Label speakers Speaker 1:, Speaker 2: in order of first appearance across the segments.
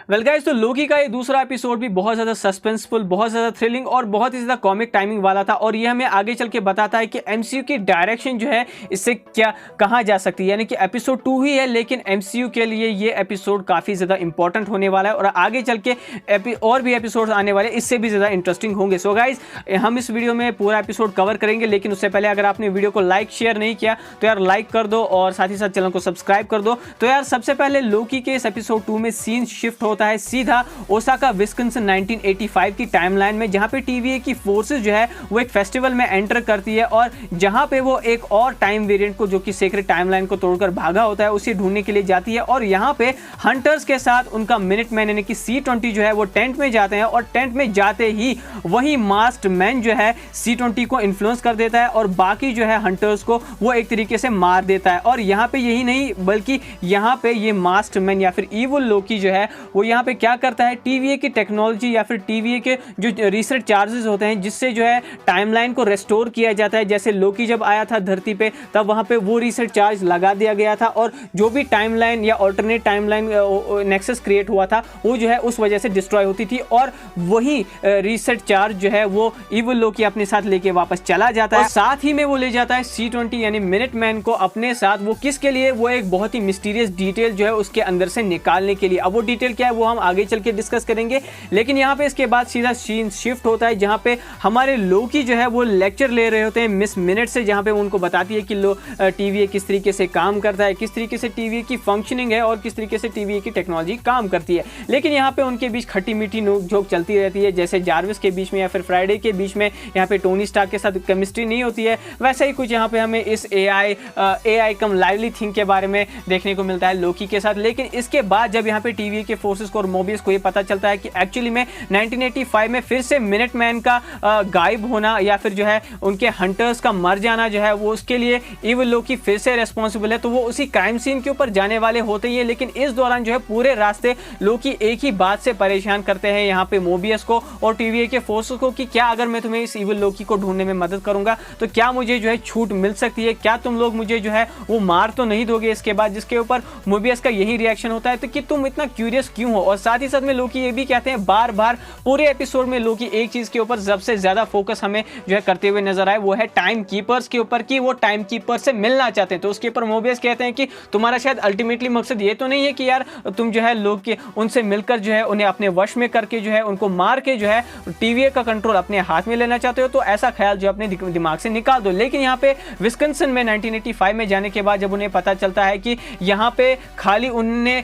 Speaker 1: Well guys, तो लोकी का ये दूसरा एपिसोड भी बहुत ज़्यादा सस्पेंसफुल, बहुत ज़्यादा थ्रिलिंग और बहुत ही ज़्यादा कॉमिक टाइमिंग वाला था। और ये हमें आगे चल के बताता है कि एमसीयू की डायरेक्शन जो है इससे क्या कहाँ जा सकती है। यानी कि एपिसोड 2 ही है, लेकिन एमसीयू के लिए ये एपिसोड काफ़ी ज़्यादा इंपॉर्टेंट होने वाला है और आगे चल के और भी एपिसोड आने वाले इससे भी ज़्यादा इंटरेस्टिंग होंगे। सो गाइज, हम इस वीडियो में पूरा एपिसोड कवर करेंगे, लेकिन उससे पहले अगर आपने वीडियो को लाइक शेयर नहीं किया तो यार लाइक कर दो और साथ ही साथ चैनल को सब्सक्राइब कर दो। तो यार सबसे पहले लोकी के इस एपिसोड 2 में सीन शिफ्ट होता है सीधा ओसाका विस्कॉन्सिन 1985 की टाइमलाइन में, जहां पे टीवीए की फोर्सेस जो है वो एक फेस्टिवल में एंटर करती है और जहां पे वो एक और टाइम वेरिएंट को जो कि सीक्रेट टाइमलाइन को तोड़कर भागा होता है उसे ढूंढने के लिए जाती है। और यहां पे हंटर्स के साथ उनका मिनटमैन यानी कि C-20 जो है वो टेंट में जाते हैं और टेंट में जाते ही वही मास्क्ड मैन जो है C-20 को इन्फ्लुएंस कर देता है और बाकी जो है हंटर्स को वो एक तरीके से मार देता है। और यहाँ पे यही नहीं बल्कि यहाँ पे ये मास्क्ड मैन या फिर इविल लोकी जो है वो यहाँ पे क्या करता है, टीवीए की टेक्नोलॉजी या फिर टीवीए के जो रीसेट चार्जेस होते हैं जिससे जो है टाइमलाइन को रेस्टोर किया जाता है। जैसे लोकी जब आया था धरती पे तब वहाँ पे वो रीसेट चार्ज लगा दिया गया था और जो भी टाइमलाइन या ऑल्टरनेट टाइमलाइन नेक्सस क्रिएट हुआ था वो जो है उस वजह से डिस्ट्रॉय होती थी और वही रीसेट चार्ज जो है वो इविल लोकी अपने साथ लेके वापस चला जाता है और साथ ही में वो ले जाता है C-20 यानी मिनटमैन को अपने साथ। वो किसके लिए, वो एक बहुत ही मिस्टीरियस डिटेल जो है उसके अंदर से निकालने के लिए। अब वो डिटेल क्या है वो हम आगे चल के डिस्कस करेंगे, लेकिन यहाँ पे इसके बाद सीधा सीन शिफ्ट होता है जहाँ पे हमारे लोकी जो है वो लेक्चर ले रहे होते हैं मिस मिनट से, जहाँ पे उनको बताती है कि टीवीए किस तरीके से काम करता है, किस तरीके से टीवीए की फंक्शनिंग है और किस तरीके से टीवीए की टेक्नोलॉजी काम करती है। लेकिन यहाँ पे उनके बीच खट्टी मीठी नोक-झोंक चलती रहती है, जैसे जार्विस के बीच में या फिर फ्राइडे के बीच में यहाँ पे टोनी स्टार्क के साथ केमिस्ट्री नहीं होती है, वैसा ही कुछ यहाँ पे हमें इस एआई कम लाइवली थिंग के बारे में देखने को मिलता है लोकी के साथ। लेकिन इसके बाद जब यहाँ पे टीवीए के फोर्सेस को और मोबियस को ये पता चलता है कि एक्चुअली में 1985 में फिर से मिनटमैन का गायब होना या फिर जो है उनके हंटर्स का मर जाना जो है वो उसके लिए इविल लोकी फिर से रेस्पॉन्सिबल है, तो वो उसी क्राइम सीन के ऊपर जाने वाले होते ही है। लेकिन इस दौरान जो है पूरे रास्ते लोकी एक ही बात से परेशान करते हैं यहाँ पे मोबियस को और टीवीए के फोर्सेस को कि क्या अगर मैं तुम्हें इस इविल लोकी को ढूंढने में मदद करूंगा तो क्या मुझे जो है छूट मिल सकती है, क्या तुम लोग मुझे जो है वो मार तो नहीं दोगे इसके बाद। जिसके ऊपर मोबियस का यही रिएक्शन होता है तो कि तुम इतना क्यूरियस क्यों हो। और साथ ही साथ में लोकी ये भी कहते हैं बार बार पूरे एपिसोड में लोकी एक चीज के ऊपर सबसे ज्यादा फोकस हमें जो है करते हुए नजर आए, वो है टाइम कीपर्स के ऊपर कि वो टाइम कीपर से मिलना चाहते हैं। तो उसके ऊपर मोबियस कहते हैं कि तुम्हारा शायद अल्टीमेटली मकसद ये तो नहीं है कि यार तुम जो है लोग के उनसे मिलकर जो है उन्हें अपने वश में करके जो है उनको मार के जो है टीवीए का कंट्रोल अपने हाथ में लेना चाहते हो, तो ऐसा ख्याल जो अपने दिमाग से निकाल दो। लेकिन यहाँ पे विस्कॉन्सिन में 1985 में जाने के बाद जब उन्हें पता चलता है कि यहाँ पे खाली उनने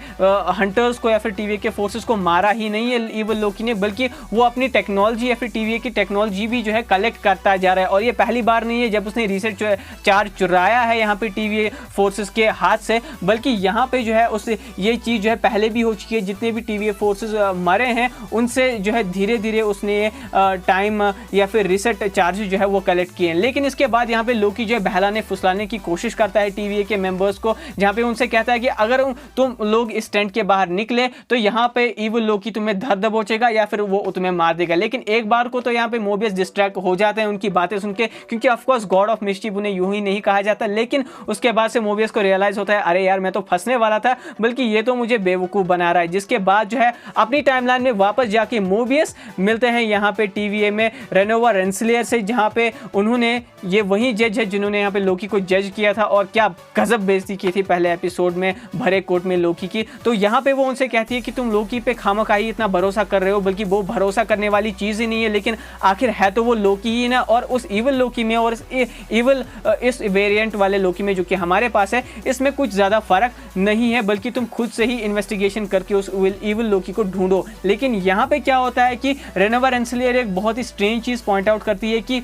Speaker 1: हंटर्स को या फिर टीवीए के फोर्सेस को मारा ही नहीं है इविल लोकी ने, बल्कि वो अपनी टेक्नोलॉजी या फिर टीवीए की टेक्नोलॉजी भी जो है कलेक्ट करता जा रहा है। और ये पहली बार नहीं है जब उसने रीसेट चार्ज चुराया है यहाँ पे टीवीए फोर्सेस के हाथ से, बल्कि यहाँ पे जो है उस ये चीज़ जो है पहले भी हो चुकी है। जितने भी टीवीए फोर्सेस मरे हैं उनसे जो है धीरे धीरे उसने टाइम या फिर रीसेट चार्ज जो है वो कलेक्ट किए हैं। लेकिन इसके बाद यहाँ पे लोकी जो है बहलाने फुसलाने की कोशिश करता है टीवीए के मेंबर्स को, जहाँ पे उनसे कहता है कि अगर तुम लोग इस टेंट के बाहर निकले तो यहाँ पे इविल लोकी तुम्हें धर दबोचेगा या फिर वो तुम्हें मार देगा। लेकिन एक बार को तो यहाँ पे मोबियस डिस्ट्रैक्ट हो जाते हैं उनकी बातें सुन के, क्योंकि ऑफकोर्स गॉड ऑफ मिस्टीफ उन्हें यूं ही नहीं कहा जाता। लेकिन उसके बाद से मोबियस को रियलाइज होता है अरे यार मैं तो फंसने वाला था, बल्कि ये तो मुझे बेवकूफ़ बना रहा है। जिसके बाद जो है अपनी टाइमलाइन में वापस जाके मोबियस मिलते हैं यहाँ पे टीवीए में रेनोवा रेंसलियर से, जहाँ पे उन्होंने ये वही जज है जिन्होंने यहाँ पे लोकी को जज किया था और क्या गजब बेइज्जती की थी पहले एपिसोड में भरे कोर्ट में लोकी की। तो यहाँ पे वो उनसे कहती है कि तुम लोकी पे खामखाई इतना भरोसा कर रहे हो, बल्कि वो भरोसा करने वाली चीज़ ही नहीं है, लेकिन आखिर है तो वो लोकी ही ना। और उस इविल लोकी में और इस वेरिएंट वाले लोकी में जो कि हमारे पास है इसमें कुछ ज़्यादा फर्क नहीं है, बल्कि तुम खुद से ही इन्वेस्टिगेशन करके उस इविल लोकी को ढूंढो। लेकिन यहाँ पे क्या होता है कि रेनोवा रेंसलियर एक बहुत ही स्ट्रेंज चीज़ पॉइंट आउट करती है कि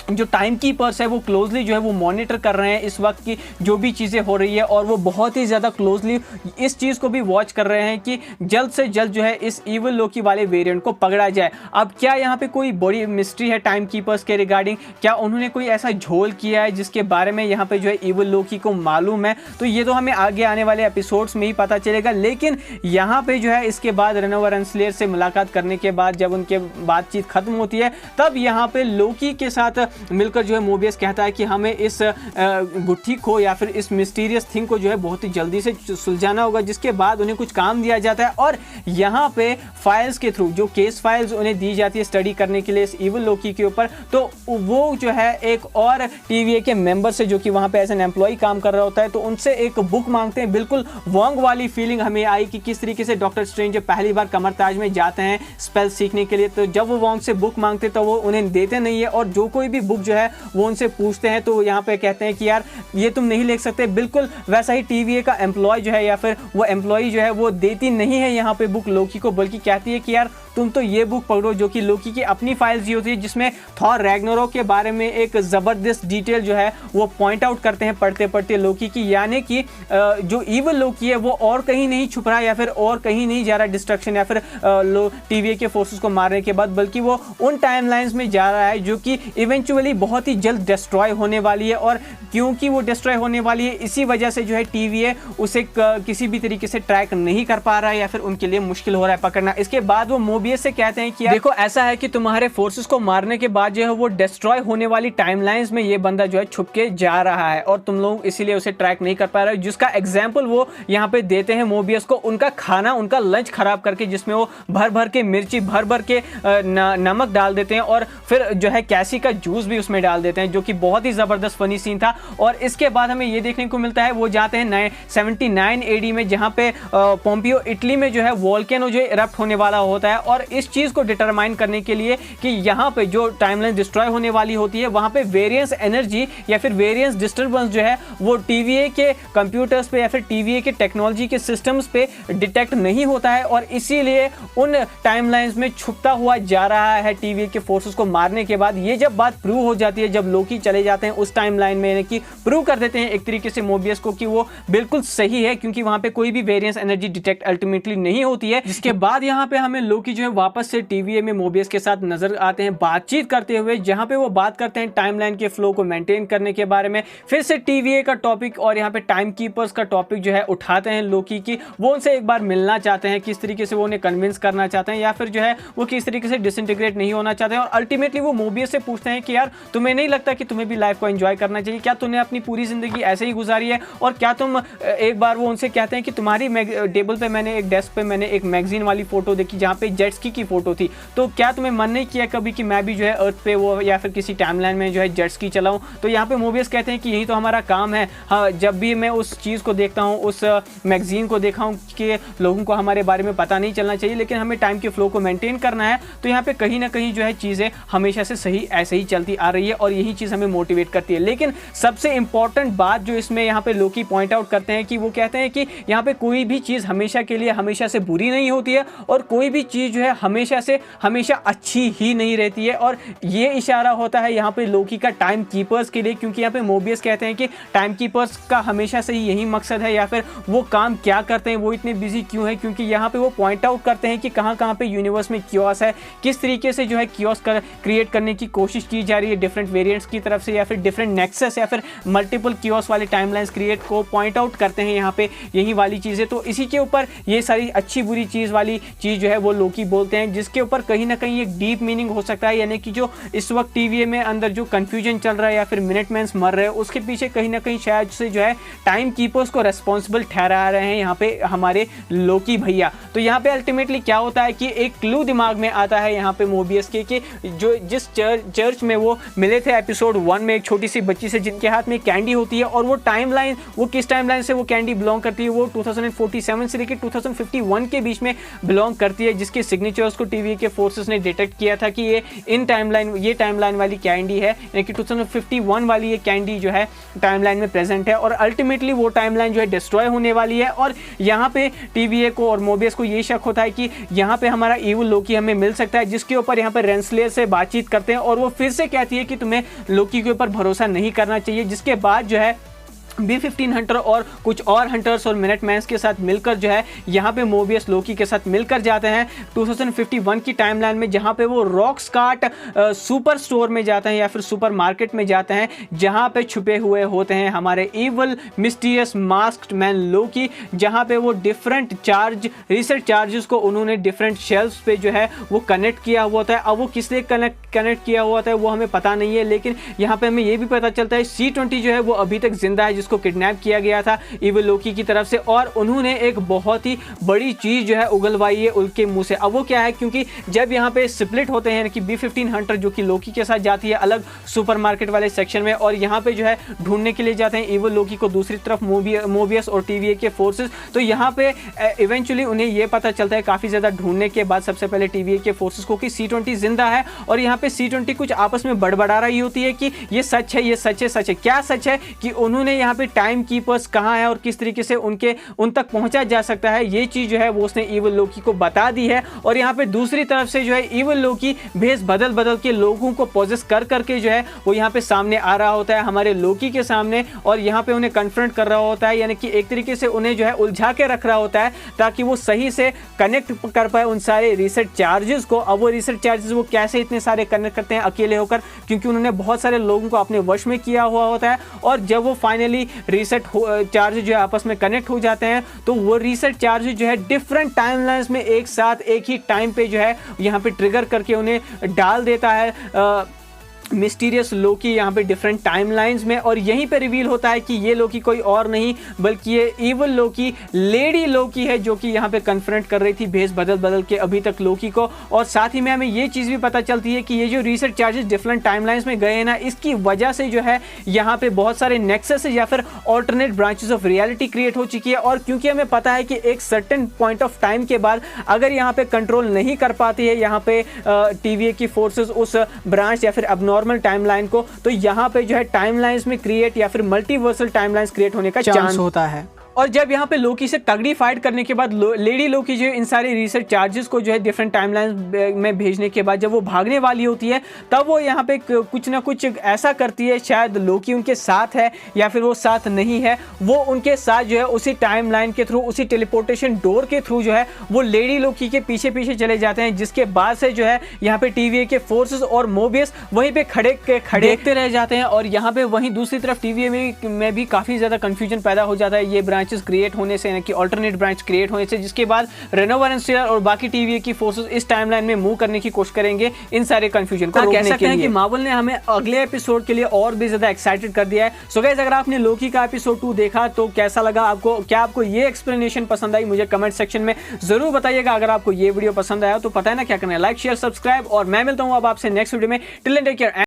Speaker 1: जो टाइम कीपर्स है वो क्लोजली जो है वो मॉनिटर कर रहे हैं इस वक्त की जो भी चीज़ें हो रही है, और वो बहुत ही ज़्यादा क्लोजली इस चीज़ को भी वॉच कर रहे हैं कि जल्द से जल्द जो है इस इविल लोकी वाले वेरिएंट को पकड़ा जाए। अब क्या यहाँ पे कोई बड़ी मिस्ट्री है टाइम कीपर्स के रिगार्डिंग, क्या उन्होंने कोई ऐसा झोल किया है जिसके बारे में यहाँ पे जो है इविल लोकी को मालूम है, तो ये तो हमें आगे आने वाले एपिसोड्स में ही पता चलेगा। लेकिन यहाँ पे जो है इसके बाद रेनोवा रेंसलियर से मुलाकात करने के बाद जब उनके बातचीत खत्म होती है तब यहाँ पे लोकी के साथ मिलकर जो है मोबियस कहता है कि हमें इस गुत्थी को या फिर इस मिस्टीरियस थिंग को जो है बहुत ही जल्दी से सुलझाना होगा, जिसके बाद उन्हें कुछ काम दिया जाता है और यहाँ पे फाइल्स के थ्रू जो केस फाइल्स उन्हें दी जाती है स्टडी करने के लिए इस इविल लोकी के ऊपर, तो वो जो है एक और TVA के मेंबर से जो कि वहाँ पे एज एन एम्प्लॉय काम कर रहा होता है, तो उनसे एक बुक मांगते हैं। बिल्कुल वोंग वाली फीलिंग हमें आई कि किस तरीके से डॉक्टर स्ट्रेंज जब पहली बार कमरताज में जाते हैं स्पेल सीखने के लिए, तो जब वो वोंग से बुक मांगते तो वो उन्हें देते नहीं है, और जो कोई भी बुक जो है वो उनसे पूछते हैं तो यहाँ पे कहते हैं कि यार ये तुम नहीं लिख सकते। बिल्कुल वैसा ही TVA का एम्प्लॉय जो है या फिर वो एम्प्लॉय जो है वो देती नहीं है यहाँ पे बुक लोकी को, बल्कि कहती है कि यार तुम तो ये बुक पढ़ो, जो कि लोकी की अपनी फाइल्स ही होती है, जिसमें थॉर रैग्नारोक के बारे में एक ज़बरदस्त डिटेल जो है वो पॉइंट आउट करते हैं पढ़ते पढ़ते लोकी की, यानी कि जो इविल लोकी है वो और कहीं नहीं छुप रहा या फिर और कहीं नहीं जा रहा डिस्ट्रक्शन या फिर TVA के फोर्सेस को मारने के बाद, बल्कि वो उन टाइमलाइंस में जा रहा है जो कि इवेंचुअली बहुत ही जल्द डिस्ट्रॉय होने वाली है। और क्योंकि वो डिस्ट्रॉय होने वाली है इसी वजह से जो है TVA उसे किसी भी तरीके से ट्रैक नहीं कर पा रहा है या फिर उनके लिए मुश्किल हो रहा है पकड़ना। इसके बाद वो मोबियस से कहते हैं कि देखो ऐसा है कि तुम्हारे फोर्सेस को मारने के बाद जो है वो डिस्ट्रॉय होने वाली टाइमलाइंस में ये बंदा जो है छुप के जा रहा है और तुम लोग इसीलिए उसे ट्रैक नहीं कर पा रहे हो, जिसका एग्जाम्पल वो यहाँ पे देते हैं मोबियस को उनका खाना, उनका लंच खराब करके, जिसमें वो भर भर के मिर्ची भर भर के नमक डाल देते हैं और फिर जो है कैसी का जूस भी उसमें डाल देते हैं, जो कि बहुत ही ज़बरदस्त फनी सीन था। और इसके बाद हमें ये देखने को मिलता है वो जाते हैं 79 AD में, जहाँ पे पोम्पियो इटली में जो है वोल्केनो जो इरप्ट होने वाला होता है, और इस चीज़ को डिटरमाइन करने के लिए कि यहाँ पे जो टाइमलाइन डिस्ट्रॉय होने वाली होती है वहाँ पे वेरिएंस एनर्जी या फिर वेरिएंस डिस्टर्बेंस जो है वो TVA के कंप्यूटर्स पे या फिर TVA के टेक्नोलॉजी के सिस्टम्स पे डिटेक्ट नहीं होता है, और इसीलिए उन टाइमलाइंस में छुपता हुआ जा रहा है TVA के फोर्सेस को मारने के बाद। ये जब बात प्रूव हो जाती है, जब लोकी चले जाते हैं उस टाइमलाइन में, यानी कि प्रूव कर देते हैं एक तरीके से मोबियस को कि वो बिल्कुल सही है, क्योंकि वहाँ पे कोई भी वेरिएंस एनर्जी डिटेक्ट अल्टीमेटली नहीं होती है। जिसके बाद यहाँ पे हमें लोकी जो है वापस से TVA में मोबियस के साथ नजर आते हैं बातचीत करते हुए, जहाँ पे वो बात करते हैं टाइमलाइन के फ्लो को मेंटेन करने के बारे में। फिर से TVA का टॉपिक और यहाँ पे टाइम कीपर्स का टॉपिक जो है उठाते हैं लोकी की, वो उनसे एक बार मिलना चाहते हैं, किस तरीके से वो उन्हें कन्विंस करना चाहते हैं या फिर जो है वो किस तरीके से डिसइंटीग्रेट नहीं होना चाहते हैं। और अल्टीमेटली वो मोबियस से पूछते हैं कि यार तुम्हें नहीं लगता कि तुम्हें भी लाइफ को एंजॉय करना चाहिए, क्या तुमने अपनी पूरी जिंदगी ऐसे ही गुजारी है, और क्या तुम एक बार वो उनसे कहते हैं कि तुम्हारी टेबल पे मैंने एक डेस्क पे मैंने एक मैगजीन वाली फोटो देखी जहाँ पे जेट स्की की फोटो थी, तो क्या तुम्हें मन नहीं किया कभी कि मैं भी जो है अर्थ पे वो या फिर किसी टाइमलाइन में जो है जेट स्की चलाऊं। तो यहाँ पे मोबियस कहते हैं कि यही तो हमारा काम है। हाँ, जब भी मैं उस चीज़ को देखता हूँ, उस मैगजीन को देखा हूँ कि लोगों को हमारे बारे में पता नहीं चलना चाहिए, लेकिन हमें टाइम के फ्लो को मेंटेन करना है। तो यहाँ पे कहीं ना कहीं जो है चीज़ें हमेशा से सही ऐसे ही चलती आ रही है और यही चीज़ हमें मोटिवेट करती है। लेकिन सबसे इंपॉर्टेंट बात जो इसमें यहाँ पे लोकी पॉइंट आउट करते हैं कि वो कहते हैं कि यहाँ पे कोई भी चीज़ हमेशा के लिए हमेशा से बुरी नहीं होती है और कोई भी चीज़ जो है हमेशा से हमेशा अच्छी ही नहीं रहती है। और ये इशारा होता है यहाँ पे लोकी का टाइम कीपर्स के लिए, क्योंकि यहाँ पे मोबियस कहते हैं कि टाइम कीपर्स का हमेशा से ही यही मकसद है या फिर वो काम क्या करते हैं, वो इतने बिजी क्यों है, क्योंकि यहाँ पे वो पॉइंट आउट करते हैं कि कहाँ पे यूनिवर्स में क्योस है, किस तरीके से जो है क्योस क्रिएट करने की कोशिश की जा रही है डिफरेंट वेरिएंट्स की तरफ से या फिर डिफरेंट नेक्सस या फिर मल्टीपल क्योस वाले टाइमलाइंस क्रिएट को पॉइंट आउट करते हैं यहाँ पे यही वाली चीज़ें। तो इसी के ऊपर ये सारी अच्छी बुरी चीज़ वाली चीज़ जो है वो लोकी बोलते हैं, जिसके ऊपर कहीं ना कहीं एक डीप मीनिंग हो सकता है, यानी कि जो इस वक्त TVA में अंदर जो कंफ्यूजन चल रहा है या फिर मिनटमैन्स मर रहे हैं उसके पीछे कहीं ना कहीं शायद से जो है टाइम कीपर्स को रेस्पॉन्सिबल ठहरा रहे हैं यहाँ पे हमारे लोकी भैया। तो यहाँ पे अल्टीमेटली क्या होता है कि एक क्लू दिमाग में आता है यहाँ पे मोबियस के कि जो जिस चर्च में वो मिले थे एपिसोड 1 में एक छोटी सी बच्ची से जिनके हाथ में कैंडी होती है, और वो टाइमलाइन वो किस टाइमलाइन से वो कैंडी बिलोंग करती है, वो 2047 से लेकर 2051 के बीच में बिलोंग करती है, जिसके सिग्नेचर्स को TVA के फोर्सेस ने डिटेक्ट किया था कि ये ये टाइमलाइन वाली कैंडी है, यानी कि 2051 वाली ये कैंडी जो है टाइमलाइन में प्रेजेंट है। और अल्टीमेटली वो टाइमलाइन जो है डिस्ट्रॉय होने वाली है और यहाँ पे TVA को और मोबियस को ये शक होता है कि यहाँ पे हमारा इविल लोकी हमें मिल सकता है, जिसके ऊपर यहाँ पे रेंसलेयर से बातचीत करते हैं और वो फिर से कहती है कि तुम्हें लोकी के ऊपर भरोसा नहीं करना चाहिए। जिसके बाद जो है B15 हंटर और कुछ और हंटर्स और मिनटमैन्स के साथ मिलकर जो है यहाँ पे मोबियस लोकी के साथ मिलकर जाते हैं 2051 की टाइमलाइन में, जहाँ पे वो रॉकस्कार्ट सुपर स्टोर में जाते हैं या फिर सुपर मार्केट में जाते हैं, जहाँ पे छुपे हुए होते हैं हमारे इवल मिस्टीरियस मास्क्ड मैन लोकी, जहाँ पे वो डिफरेंट रीसेट चार्जेस को उन्होंने डिफरेंट शेल्फ्स पे जो है वो कनेक्ट किया हुआ होता है। अब वो किस लिए कनेक्ट किया हुआ होता है वो हमें पता नहीं है, लेकिन यहाँ पे हमें ये भी पता चलता है C20 जो है वो अभी तक जिंदा है, को किडनैप किया गया था इविल लोकी की तरफ से, और उन्होंने एक बहुत ही बड़ी चीज जो है उगलवाई है उनके मुंह से। अब वो क्या है, क्योंकि जब यहाँ पे स्प्लिट होते हैं कि B15 हंटर जो कि लोकी के साथ जाती है अलग सुपरमार्केट वाले सेक्शन में, और यहाँ पे जो है ढूंढने के लिए जाते हैं इविल लोकी को, दूसरी तरफ मोबियस और TVA के फोर्सेस। तो यहाँ पे इवेंचुअली उन्हें ये पता चलता है काफी ज्यादा ढूंढने के बाद सबसे पहले TVA के फोर्सेस को कि C20 जिंदा है, और यहाँ पे C20 कुछ आपस में बड़बड़ा रही होती है कि ये सच है, ये सच है, सच है। क्या सच है कि उन्होंने यहाँ पे टाइम कीपर्स कहाँ है और किस तरीके से उन तक पहुंचा जा सकता है, ये चीज जो है वो उसने इविल लोकी को बता दी है। और यहाँ पे दूसरी तरफ से जो है इविल लोकी भेष बदल के लोगों को पोजेस कर करके जो है वो यहाँ पे सामने आ रहा होता है हमारे लोकी के सामने, और यहाँ पे उन्हें कन्फ्रंट कर रहा होता है, यानी कि एक तरीके से उन्हें जो है उलझा के रख रहा होता है ताकि वो सही से कनेक्ट कर पाए उन सारे रीसेट चार्जेस को। अब वो रीसेट चार्जेस वो कैसे इतने सारे कनेक्ट करते हैं अकेले होकर, क्योंकि उन्होंने बहुत सारे लोगों को अपने वश में किया हुआ होता है, और जब वो फाइनली रीसेट चार्ज जो है आपस में कनेक्ट हो जाते हैं तो वो रीसेट चार्ज जो है डिफरेंट टाइमलाइंस में एक साथ एक ही टाइम पे जो है यहाँ पे ट्रिगर करके उन्हें डाल देता है मिस्टीरियस लोकी यहाँ पे डिफरेंट टाइमलाइंस में। और यहीं पे रिवील होता है कि ये लोकी कोई और नहीं बल्कि ये इवल लोकी लेडी लोकी है, जो कि यहाँ पे कन्फ्रंट कर रही थी भेष बदल के अभी तक लोकी को। और साथ ही में हमें ये चीज़ भी पता चलती है कि ये जो रीसेट चार्जेस डिफरेंट टाइमलाइंस में गए हैं ना, इसकी वजह से जो है यहाँ पे बहुत सारे नेक्सस या फिर alternate branches of reality create हो चुकी है। और क्योंकि हमें पता है कि एक सर्टेन पॉइंट ऑफ टाइम के बाद अगर यहाँ पे कंट्रोल नहीं कर पाती है यहाँ पे TVA की फोर्सेस उस ब्रांच या फिर नॉर्मल टाइमलाइन को, तो यहाँ पे जो है टाइमलाइंस में क्रिएट या फिर मल्टीवर्सल टाइमलाइंस क्रिएट होने का चांस होता है। और जब यहाँ पे लोकी से तगड़ी फाइट करने के बाद लेडी लोकी जो इन सारे रीसेट चार्जेस को जो है डिफरेंट टाइमलाइंस में भेजने के बाद जब वो भागने वाली होती है, तब वो यहाँ पे कुछ ना कुछ ऐसा करती है, शायद लोकी उनके साथ है या फिर वो साथ नहीं है, वो उनके साथ जो है उसी टाइमलाइन के थ्रू, उसी टेलीपोर्टेशन डोर के थ्रू जो है वो लेडी लोकी के पीछे पीछे चले जाते हैं, जिसके बाद से जो है यहाँ पे TVA के फोर्सेस और मोबियस वहीं पे खड़े देखते रह जाते हैं। और यहाँ पे वहीं दूसरी तरफ TVA में भी काफी ज्यादा कंफ्यूजन पैदा हो जाता है ये ब्रांचेस क्रिएट होने से, यानी कि अल्टरनेट ब्रांच क्रिएट होने से, जिसके बाद रेनोवर एंड स्टीलर और बाकी TVA की फोर्सेस इस टाइमलाइन में मूव करने की कोशिश करेंगे इन सारे कंफ्यूजन को रोकने के लिए। कह सकते हैं कि मार्वल ने हमें अगले एपिसोड के लिए और भी ज्यादा एक्साइटेड कर दिया है। सो गाइस, अगर आपने लोकी का एपिसोड 2 देखा तो कैसा लगा आपको, क्या आपको ये एक्सप्लेनेशन पसंद आई, मुझे कमेंट सेक्शन में जरूर बताइएगा। अगर आपको ये वीडियो पसंद आया तो पता है ना क्या करना है, लाइक शेयर सब्सक्राइब, और मैं मिलता हूँ अब आपसे नेक्स्ट वीडियो में। Till then take care.